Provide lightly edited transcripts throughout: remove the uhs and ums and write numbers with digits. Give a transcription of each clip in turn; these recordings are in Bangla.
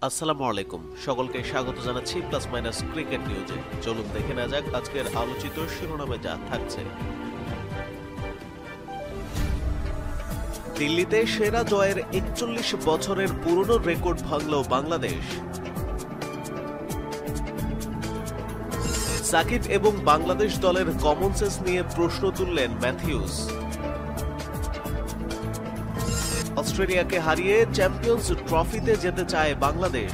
আসসালামু আলাইকুম, সকলকে স্বাগত জানাচ্ছি প্লাস মাইনাস ক্রিকেট নিউজে। চলুন দেখে নেওয়া যাক আজকের আলোচিত শিরোনামে যা থাকছে। দিল্লিতে সেরা জয়ের ৪১ বছরের পুরনো রেকর্ড ভাঙল বাংলাদেশ। সাকিব এবং বাংলাদেশ দলের কমন সেন্স নিয়ে প্রশ্ন তুললেন ম্যাথিউস। অস্ট্রেলিয়াকে হারিয়ে চ্যাম্পিয়ন্স ট্রফিতে যেতে চায় বাংলাদেশ।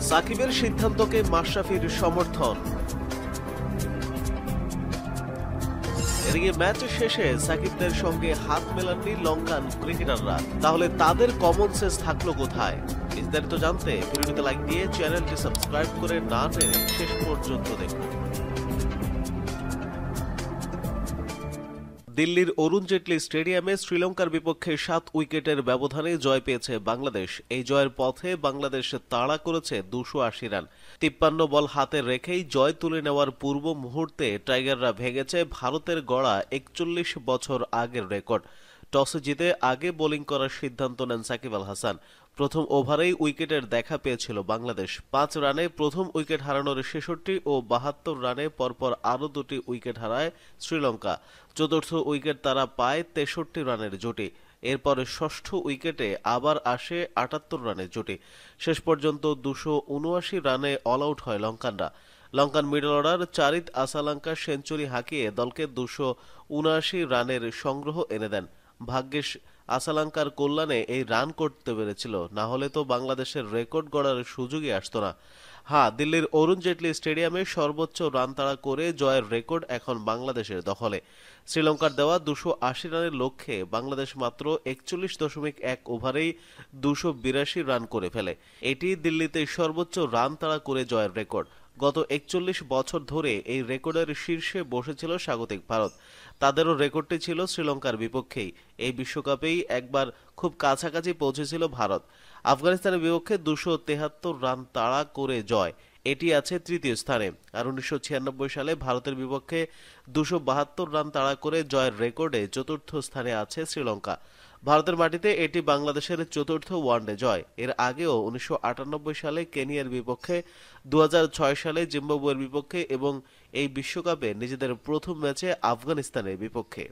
সাকিবের সিদ্ধান্তকে মাশরাফির সমর্থন। এদিকে ম্যাচ শেষে সাকিবদের সঙ্গে হাত মেলাননি লঙ্কান ক্রিকেটাররা। তাহলে তাদের কমন সেন্স থাকলো কোথায়? বিস্তারিত জানতে ভিডিওতে লাইক দিয়ে চ্যানেলটি সাবস্ক্রাইব করে না টেনে শেষ পর্যন্ত দেখুন। দিল্লির অরুণ জেটলি স্টেডিয়ামে শ্রীলঙ্কার বিপক্ষে 7 উইকেটের ব্যবধানে জয় পেয়েছে বাংলাদেশ। এই জয়ের পথে বাংলাদেশ তাড়া করেছে 280 রান। 53 বল হাতে রেখেই জয় তুলে নেওয়ার পূর্ব মুহূর্তে টাইগাররা ভেঙেছে ভারতের গড়া 41 বছর আগের রেকর্ড। টসে জিতে আগে বোলিং করার সিদ্ধান্ত নেন সাকিব আল হাসান। প্রথম ওভারেই উইকেটের দেখা পেয়েছিল বাংলাদেশ। 5 রানে প্রথম উইকেট হারানোর 66 ও 72 রানে পরপর আরও 2টি উইকেট হারায় শ্রীলঙ্কা। চতুর্থ উইকেট তারা পায় 63 রানের জুটি। এরপরে ষষ্ঠ উইকেটে আবার আসে 78 রানের জুটি। শেষ পর্যন্ত 279 রানে অল আউট হয় লঙ্কানরা। Lankan middle order চারিত Asalanka century হাঁকিয়ে দলকে 279 রানের সংগ্রহ এনে দেন। ভাগ্যিস আসালাঙ্কার কল্যাণে এই রান করতে পেরেছিল, না হলে তো বাংলাদেশের রেকর্ড গড়ার সুযোগই আসতো না। দিল্লির অরুণ জেটলি স্টেডিয়ামে সর্বোচ্চ রান তাড়া করে জয়ের রেকর্ড এখন বাংলাদেশের দখলে। শ্রীলঙ্কার দেওয়া 280 রানের লক্ষ্যে বাংলাদেশ মাত্র 41.1 ওভারেই 282 রান করে ফেলে। এটি দিল্লিতে সর্বোচ্চ রান তাড়া করে জয়ের রেকর্ড। গত 41 বছর ধরে এই রেকর্ডের শীর্ষে বসেছিল স্বাগতিক ভারত। তাদেরও রেকর্ডটি ছিল শ্রীলঙ্কার বিপক্ষেই। এই বিশ্বকাপেই একবার খুব কাছাকাছি পৌঁছেছিল ভারত। আফগানিস্তানের বিপক্ষে 273 রান তাড়া করে জয়, এটি আছে তৃতীয় স্থানে। আর 1996 সালে ভারতের বিপক্ষে 272 রান তাড়া করে জয়ের রেকর্ডে চতুর্থ স্থানে আছে শ্রীলঙ্কা। ভারতের মাটিতে এটি বাংলাদেশের চতুর্থ ওয়ানডে জয়। এর আগেও 1998 সালে কেনিয়ার বিপক্ষে, 2006 সালে জিম্বাবুয়ের বিপক্ষে এবং এই বিশ্বকাপে নিজেদের প্রথম ম্যাচে আফগানিস্তানের বিপক্ষে।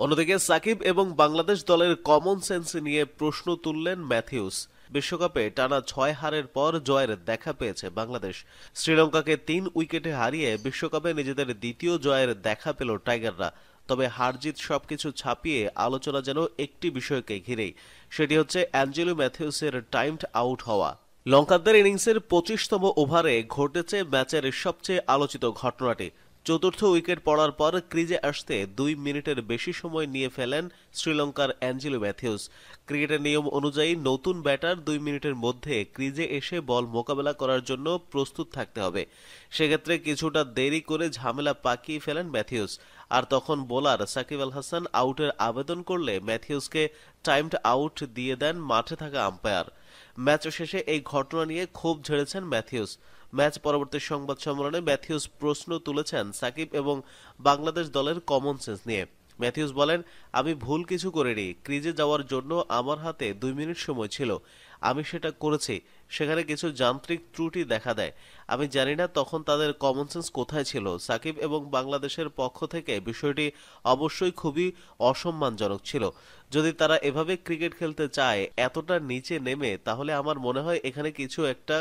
অন্যদিকে সাকিব এবং বাংলাদেশ দলের কমন সেন্স নিয়ে প্রশ্ন তুললেন ম্যাথিউস। বিশ্বকাপে টানা 6 হারের পর জয়ের দেখা পেয়েছে বাংলাদেশ। শ্রীলঙ্কাকে 3 উইকেটে হারিয়ে বিশ্বকাপে নিজেদের দ্বিতীয় জয়ের দেখা পেল টাইগাররা। তবে হারজিত সবকিছু ছাপিয়ে আলোচনা যেন একটি বিষয়কে ঘিরেই, সেটি হচ্ছে অ্যাঞ্জেলো ম্যাথিউসের টাইমড আউট হওয়া। লঙ্কানদের ইনিংসের 25তম ওভারে ঘটেছে ম্যাচের সবচেয়ে আলোচিত ঘটনাটি। চতুর্থ উইকেট পড়ার পর ক্রিজে আসতে 2 মিনিটের বেশি সময় নিয়ে ফেলেন শ্রীলঙ্কার অ্যাঞ্জেলো ম্যাথিউস। ক্রিকেটের নিয়ম অনুযায়ী নতুন ব্যাটার 2 মিনিটের মধ্যে ক্রিজে এসে বল মোকাবেলা করার জন্য প্রস্তুত থাকতে হবে। সেক্ষেত্রে কিছুটা দেরি করে ঝামেলা পাকিয়ে ফেলেন ম্যাথিউস। আর তখন বোলার সাকিব আল হাসান আউটের আবেদন করলে ম্যাথিউসকে টাইমড আউট দিয়ে দেন মাঠে থাকা আম্পায়ার। ম্যাচ শেষে এই ঘটনা নিয়ে ক্ষোভ ঝেড়েছেন ম্যাথিউস। ম্যাচ পরবর্তী সংবাদ সম্মেলনে ম্যাথিউস প্রশ্ন তুলেছেন সাকিব এবং বাংলাদেশ দলের কমন সেন্স নিয়ে। ম্যাথিউস বলেন, আমি ভুল কিছু করিনি। ক্রিজে যাওয়ার জন্য আমার হাতে 2 মিনিট সময় ছিল, আমি সেটা করেছি। সেখানে কিছু যান্ত্রিক ত্রুটি দেখা দেয়। আমি জানি না তখন তাদের কমন সেন্স কোথায় ছিল। সাকিব এবং বাংলাদেশের পক্ষ থেকে বিষয়টি অবশ্যই খুবই অসম্মানজনক ছিল। যদি তারা এভাবে ক্রিকেট খেলতে চায় এতটা নিচে নেমে, তাহলে আমার মনে হয় এখানে কিছু একটা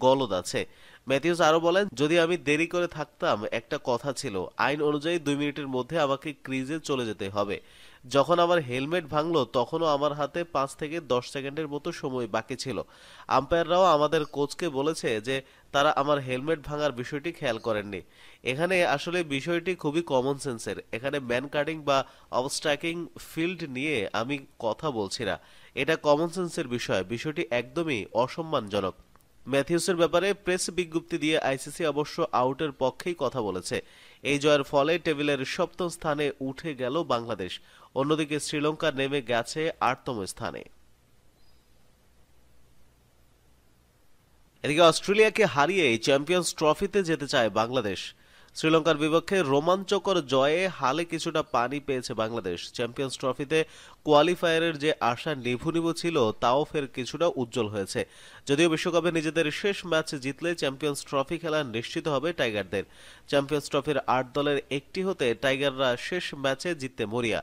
গলদ আছে। ম্যাথিউস আরো বলেন, যদি আমি দেরি করে থাকতাম একটা কথা ছিল, আইন অনুযায়ী 2 মিনিটের মধ্যে আমাকে ক্রিজে চলে যেতে হবে। যখন আমার হেলমেট ভাঙলো তখনও আমার হাতে 5 থেকে 10 সেকেন্ডের মতো সময় বাকি ছিল। আম্পায়াররাও আমাদের কোচকে বলেছে যে তারা আমার হেলমেট ভাঙার বিষয়টি খেয়াল করেননি। এখানে আসলে বিষয়টি খুবই কমন সেন্সের। এখানে ম্যান কাটিং বা অবস্ট্রাকিং ফিল্ড নিয়ে আমি কথা বলছি না। এটা কমন সেন্সের বিষয়। বিষয়টি একদমই অসম্মানজনক। ম্যাথিউসের ব্যাপারে প্রেস বিজ্ঞপ্তি দিয়ে আইসিসি অবশ্য আউটের পক্ষেই কথা বলেছে। এই জয়ের ফলে টেবিলের 7ম স্থানে উঠে গেল বাংলাদেশ। অন্যদিকে শ্রীলঙ্কা নেমে গেছে 8তম স্থানে। এদিকে অস্ট্রেলিয়াকে হারিয়ে চ্যাম্পিয়ন্স ট্রফিতে যেতে চায় বাংলাদেশ। শ্রীলঙ্কার বিপক্ষে রোমাঞ্চকর জয়ে হালে কিছুটা পানি পেয়েছে বাংলাদেশ। চ্যাম্পিয়ন্স ট্রফিতে কোয়ালিফায়ারের যে আশা নিভু নিভু ছিল তাও ফের কিছুটা উজ্জ্বল হয়েছে। যদিও বিশ্বকাপে নিজেদের শেষ ম্যাচ জিতলে চ্যাম্পিয়ন্স ট্রফি খেলা নিশ্চিত হবে টাইগারদের। চ্যাম্পিয়ন্স ট্রফির ৮ দলের একটি হতে টাইগাররা শেষ ম্যাচে জিততে মরিয়া।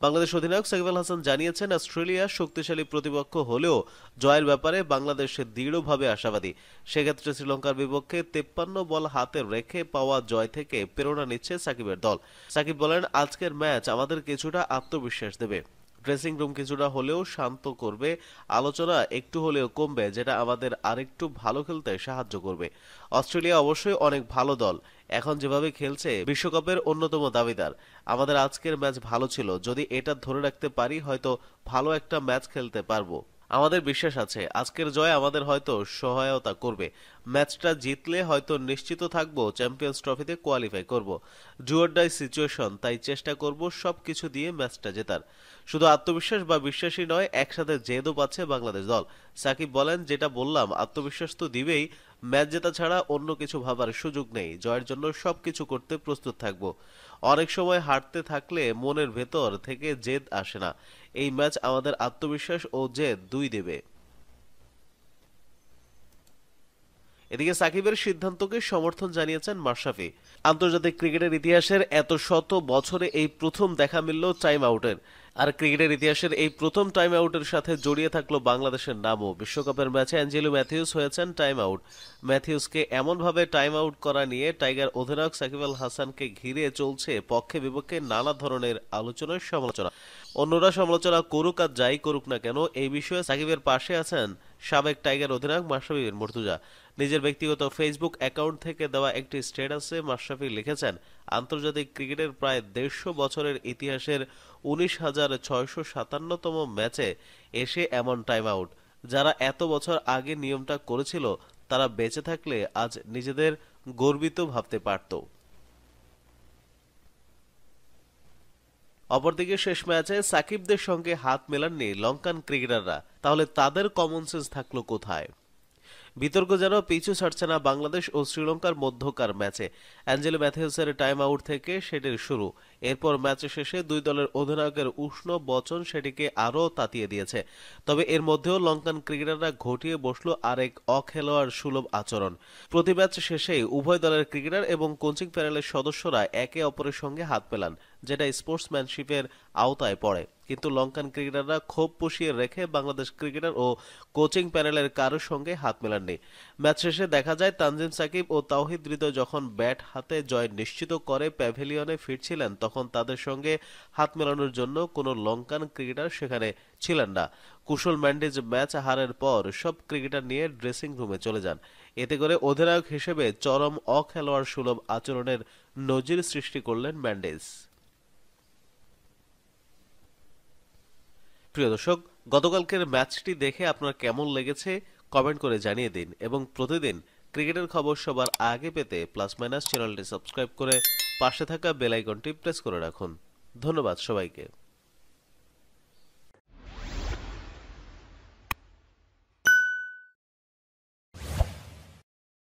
বাংলাদেশ অধিনায়ক সাকিব আল হাসান জানিয়েছেন, অস্ট্রেলিয়া শক্তিশালী প্রতিপক্ষ হলেও জয়ের ব্যাপারে বাংলাদেশ দৃঢ়ভাবে আশাবাদী। সেক্ষেত্রে শ্রীলঙ্কার বিপক্ষে 53 বল হাতে রেখে পাওয়া জয় থেকে প্রেরণা নিচ্ছে সাকিবের দল। সাকিব বলেন, আজকের ম্যাচ আমাদের কিছুটা আত্মবিশ্বাস দেবে, ড্রেসিং রুম কিছুটা হলেও শান্ত করবে, আলোচনা একটু হলেও কমবে, যেটা আমাদের আরেকটু ভালো খেলতে সাহায্য করবে। অস্ট্রেলিয়া অবশ্যই অনেক ভালো দল, এখন যেভাবে খেলছে বিশ্বকাপের অন্যতম দাবিদার। আমাদের আজকের ম্যাচ ভালো ছিল, যদি এটা ধরে রাখতে পারি হয়তো ভালো একটা ম্যাচ খেলতে পারবো। আমাদের বিশ্বাস আছে আজকের জয় আমাদের হয়তো সহায়তা করবে। ম্যাচটা জিতলে হয়তো নিশ্চিত থাকবো চ্যাম্পিয়ন্স ট্রফিতে কোয়ালিফাই করব। ডু অর ডাই সিচুয়েশন, তাই চেষ্টা করব সবকিছু দিয়ে ম্যাচটা জেতার। শুধু আত্মবিশ্বাস বা বিশ্বাসই নয়, একসাথে জেদও পাচ্ছে বাংলাদেশ দল। সাকিব বলেন, যেটা বললাম, আত্মবিশ্বাস তো দিবেই, ম্যাচ জেতা ছাড়া অন্য কিছু ভাবার সুযোগ নেই। জয়ের জন্য সবকিছু করতে প্রস্তুত থাকব। অনেক সময় হারতে থাকলে মনের ভেতর থেকে জেদ আসে না। এই ম্যাচ আমাদের আত্মবিশ্বাস ও জেদ দুই দেবে। এদিকে সাকিবের সিদ্ধান্তকে সমর্থন জানিয়েছেন মাশরাফি। আন্তর্জাতিক ক্রিকেটের ইতিহাসের এত শত বছরে এই প্রথম দেখা মিলল টাইম আউটের। আর ক্রিকেটের ইতিহাসের এই প্রথম টাইম আউটের সাথে জড়িয়ে থাকলো বাংলাদেশের নামও। বিশ্বকাপের ম্যাচে অ্যাঞ্জেলো ম্যাথিউস হয়েছেন টাইম আউট। ম্যাথিউসকে এমনভাবে টাইম আউট করা নিয়ে টাইগার অধিনায়ক সাকিব আল হাসানকে ঘিরে চলছে পক্ষে বিপক্ষে নানা ধরনের আলোচনার সমালোচনা। অন্যরা সমালোচনা করুক আর যাই করুক না কেন, এই বিষয়ে সাকিবের পাশে আছেন সাবেক টাইগার অধিনায়ক মাশরাফি বিন মুর্তজা। নিজের ব্যক্তিগত ফেসবুক অ্যাকাউন্ট থেকে দেওয়া একটি স্ট্যাটাসে মাশরাফি লিখেছেন, আন্তর্জাতিক ক্রিকেটের প্রায় 150 বছরের ইতিহাসের 19,657তম ম্যাচে এসে এমন টাইম আউট। যারা এত বছর আগে নিয়মটা করেছিল তারা বেঁচে থাকলে আজ নিজেদের গর্বিত ভাবতে পারত। অপরদিকে শেষ ম্যাচে সাকিবদের সঙ্গে হাত মেলাননি লঙ্কান ক্রিকেটাররা। তাহলে তাদের কমন সেন্স থাকলো কোথায়? বিতর্ক যেন পিছু ছাড়ছে না বাংলাদেশ ও শ্রীলঙ্কার মধ্যকার ম্যাচে। অ্যাঞ্জেলো ম্যাথিউসের টাইম আউট থেকে সেটির শুরু। এরপর ম্যাচ শেষে দুই দলের অধিনায়কের উষ্ণ বচন সেটিকে আরও তাতিয়ে দিয়েছে। তবে এর মধ্যেও লঙ্কান ক্রিকেটাররা ঘটিয়ে বসল আরেক অখেলোয়াড় সুলভ আচরণ। প্রতি ম্যাচ শেষেই উভয় দলের ক্রিকেটার এবং কোচিং প্যানেলের সদস্যরা একে অপরের সঙ্গে হাত মেলান, যেটা স্পোর্টসম্যানশিপের আওতায় পড়ে। কিন্তু লঙ্কান ক্রিকেটাররা ক্ষোভ পুষিয়ে রেখে বাংলাদেশ ক্রিকেটার ও কোচিং প্যানেলের কারোর সঙ্গে হাত মেলাননি। ম্যাচ শেষে দেখা যায় তানজিম সাকিব ও তাওহিদ হৃদয় যখন ব্যাট হাতে জয় নিশ্চিত করে প্যাভিলিয়নে ফিরছিলেন, তখন তাদের সঙ্গে হাত মেলানোর জন্য কোনো লঙ্কান ক্রিকেটার সেখানে ছিলেন না। কুশল ম্যান্ডিজ ম্যাচ হারের পর সব ক্রিকেটার নিয়ে ড্রেসিং রুমে চলে যান। এতে করে অধিনায়ক হিসেবে চরম অখেলোয়াড় সুলভ আচরণের নজির সৃষ্টি করলেন ম্যান্ডিজ। প্রিয় দর্শক, গতকালকের ম্যাচটি দেখে আপনার কেমন লেগেছে কমেন্ট করে জানিয়ে দিন এবং প্রতিদিন ক্রিকেটের খবর সবার আগে পেতে প্লাস মাইনাস চ্যানেলটি সাবস্ক্রাইব করে পাশে থাকা বেল আইকনটি প্রেস করে রাখুন। ধন্যবাদ সবাইকে।